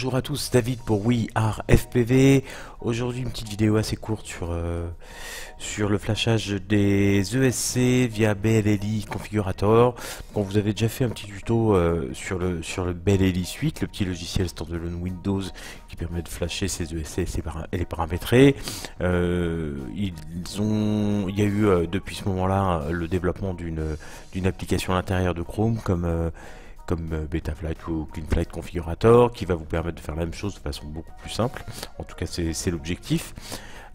Bonjour à tous, David pour We Are FPV. Aujourd'hui une petite vidéo assez courte sur le flashage des ESC via BLLI Configurator. Donc, vous avez déjà fait un petit tuto sur le BLLI Suite, le petit logiciel standalone Windows qui permet de flasher ces ESC et les paramétrer. Il y a eu depuis ce moment-là le développement d'une application à l'intérieur de Chrome comme Betaflight ou CleanFlight Configurator, qui va vous permettre de faire la même chose de façon beaucoup plus simple. En tout cas, c'est l'objectif.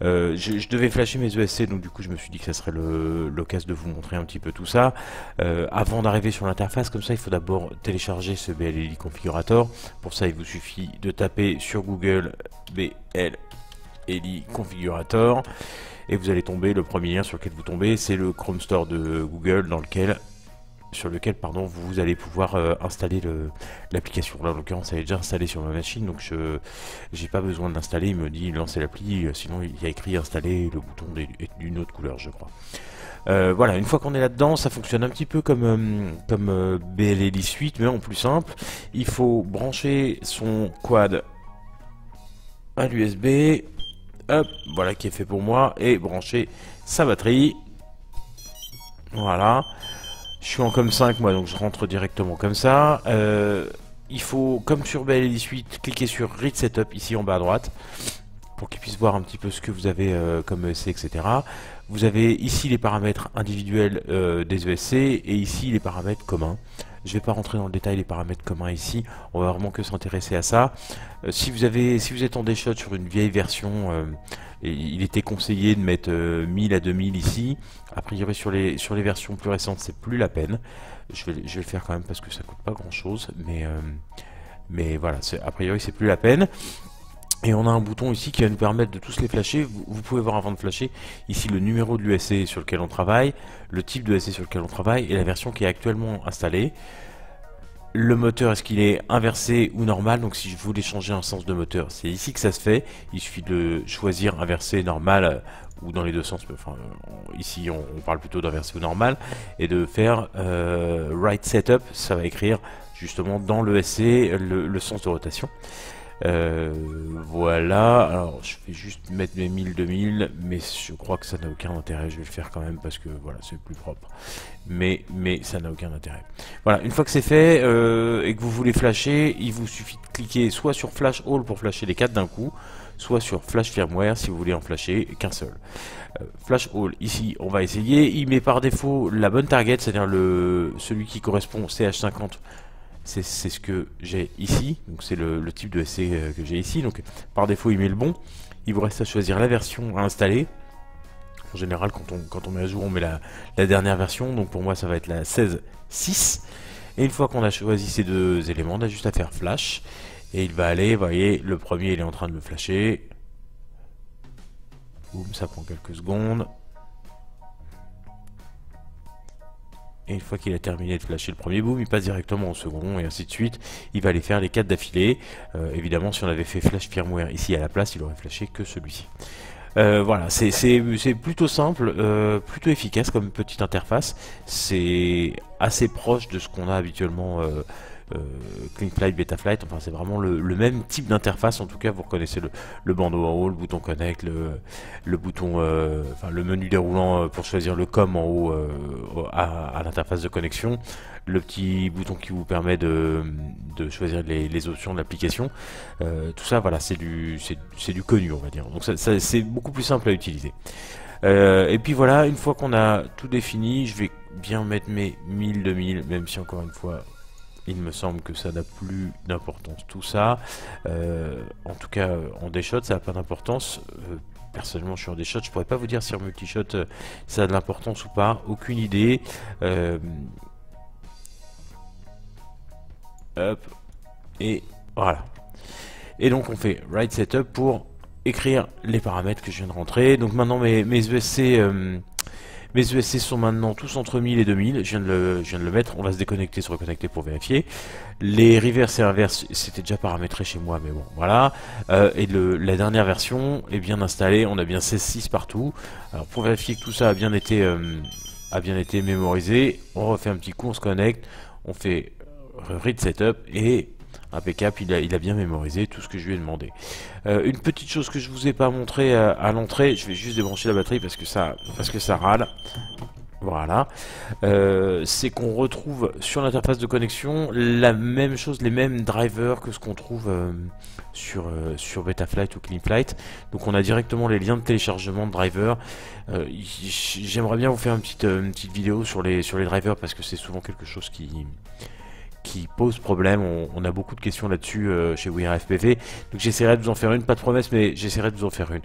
Je devais flasher mes ESC, donc du coup je me suis dit que ça serait l'occasion de vous montrer un petit peu tout ça. Avant d'arriver sur l'interface, comme ça, il faut d'abord télécharger ce BLLI Configurator. Pour ça, il vous suffit de taper sur Google BLLI Configurator et vous allez tomber, le premier lien sur lequel vous tombez, c'est le Chrome Store de Google sur lequel vous allez pouvoir installer l'application. Là en l'occurrence elle est déjà installée sur ma machine, donc je n'ai pas besoin de l'installer. Il me dit lancer l'appli, sinon il y a écrit installer, le bouton est d'une autre couleur je crois. Voilà, une fois qu'on est là-dedans, ça fonctionne un petit peu comme BLLI Suite, mais en plus simple. Il faut brancher son quad à l'USB, hop, voilà qui est fait pour moi, et brancher sa batterie. Voilà. Je suis en COM5 moi, donc je rentre directement comme ça. Il faut, comme sur BLLI Suite, cliquer sur Read Setup ici en bas à droite pour qu'il puisse voir un petit peu ce que vous avez comme ESC, etc. Vous avez ici les paramètres individuels des ESC et ici les paramètres communs. Je ne vais pas rentrer dans le détail des paramètres communs ici, on va vraiment que s'intéresser à ça. Si vous êtes en DShot sur une vieille version, il était conseillé de mettre 1000 à 2000 ici. A priori sur les versions plus récentes, c'est plus la peine. Je vais le faire quand même parce que ça coûte pas grand chose, mais voilà, a priori c'est plus la peine. Et on a un bouton ici qui va nous permettre de tous les flasher. Vous pouvez voir avant de flasher ici le numéro de l'USC sur lequel on travaille, le type de ESC sur lequel on travaille et la version qui est actuellement installée. Le moteur, est-ce qu'il est inversé ou normal? Donc si je voulais changer un sens de moteur, c'est ici que ça se fait. Il suffit de choisir inversé, normal ou dans les deux sens. Enfin, ici on parle plutôt d'inversé ou normal et de faire right setup. Ça va écrire justement dans l'ESC le sens de rotation. Voilà, alors je vais juste mettre mes 1000-2000, mais je crois que ça n'a aucun intérêt. Je vais le faire quand même parce que voilà, c'est plus propre, mais ça n'a aucun intérêt. Voilà, une fois que c'est fait et que vous voulez flasher, il vous suffit de cliquer soit sur Flash All pour flasher les 4 d'un coup, soit sur Flash Firmware si vous voulez en flasher qu'un seul. Flash All, ici on va essayer. Il met par défaut la bonne target, c'est-à-dire celui qui correspond au CH50. C'est ce que j'ai ici, donc c'est le type de SC que j'ai ici, donc par défaut il met le bon. Il vous reste à choisir la version à installer. En général quand on met à jour on met la dernière version, donc pour moi ça va être la 16.6. Et une fois qu'on a choisi ces deux éléments, on a juste à faire flash, et il va aller, vous voyez, le premier il est en train de le flasher. Boum, ça prend quelques secondes. Et une fois qu'il a terminé de flasher le premier, boom, il passe directement au second, et ainsi de suite. Il va aller faire les 4 d'affilée. Évidemment, si on avait fait Flash Firmware ici à la place, il aurait flashé que celui-ci. Voilà, c'est plutôt simple, plutôt efficace comme petite interface. C'est assez proche de ce qu'on a habituellement CleanFlight, Betaflight. Enfin, c'est vraiment le même type d'interface. En tout cas, vous reconnaissez le bandeau en haut, le bouton Connect, le bouton, enfin le menu déroulant pour choisir le COM en haut à l'interface de connexion, le petit bouton qui vous permet de choisir les options de l'application. Tout ça, voilà, c'est du connu, on va dire. Donc c'est beaucoup plus simple à utiliser. Et puis voilà, une fois qu'on a tout défini, je vais bien mettre mes 1000-2000, même si encore une fois il me semble que ça n'a plus d'importance tout ça. En tout cas en DShot ça n'a pas d'importance. Personnellement je suis en DShot, je pourrais pas vous dire si en multishot ça a de l'importance ou pas, aucune idée. Hop, et voilà. Et donc on fait write setup pour écrire les paramètres que je viens de rentrer. Donc maintenant mes ESC sont maintenant tous entre 1000 et 2000, je viens de le mettre, on va se déconnecter, se reconnecter pour vérifier. Les reverse et inverse, c'était déjà paramétré chez moi, mais bon, voilà. Et la dernière version est bien installée, on a bien 16.6 partout. Alors pour vérifier que tout ça a bien été mémorisé, on refait un petit coup, on se connecte, on fait read setup et Impeccable, il a bien mémorisé tout ce que je lui ai demandé. Une petite chose que je vous ai pas montré à l'entrée, je vais juste débrancher la batterie parce que ça râle. Voilà, c'est qu'on retrouve sur l'interface de connexion la même chose, les mêmes drivers que ce qu'on trouve sur Betaflight ou Cleanflight. Donc on a directement les liens de téléchargement de drivers. J'aimerais bien vous faire une petite vidéo sur les drivers parce que c'est souvent quelque chose qui pose problème. On a beaucoup de questions là-dessus chez WeRFPV. Donc j'essaierai de vous en faire une, pas de promesse, mais j'essaierai de vous en faire une.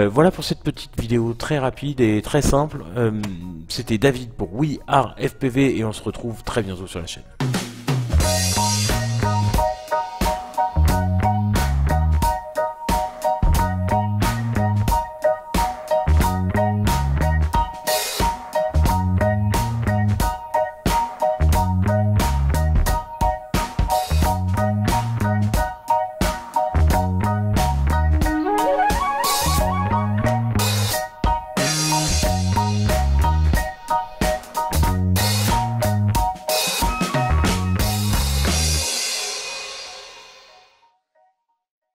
Voilà pour cette petite vidéo très rapide et très simple. C'était David pour WeRFPV et on se retrouve très bientôt sur la chaîne.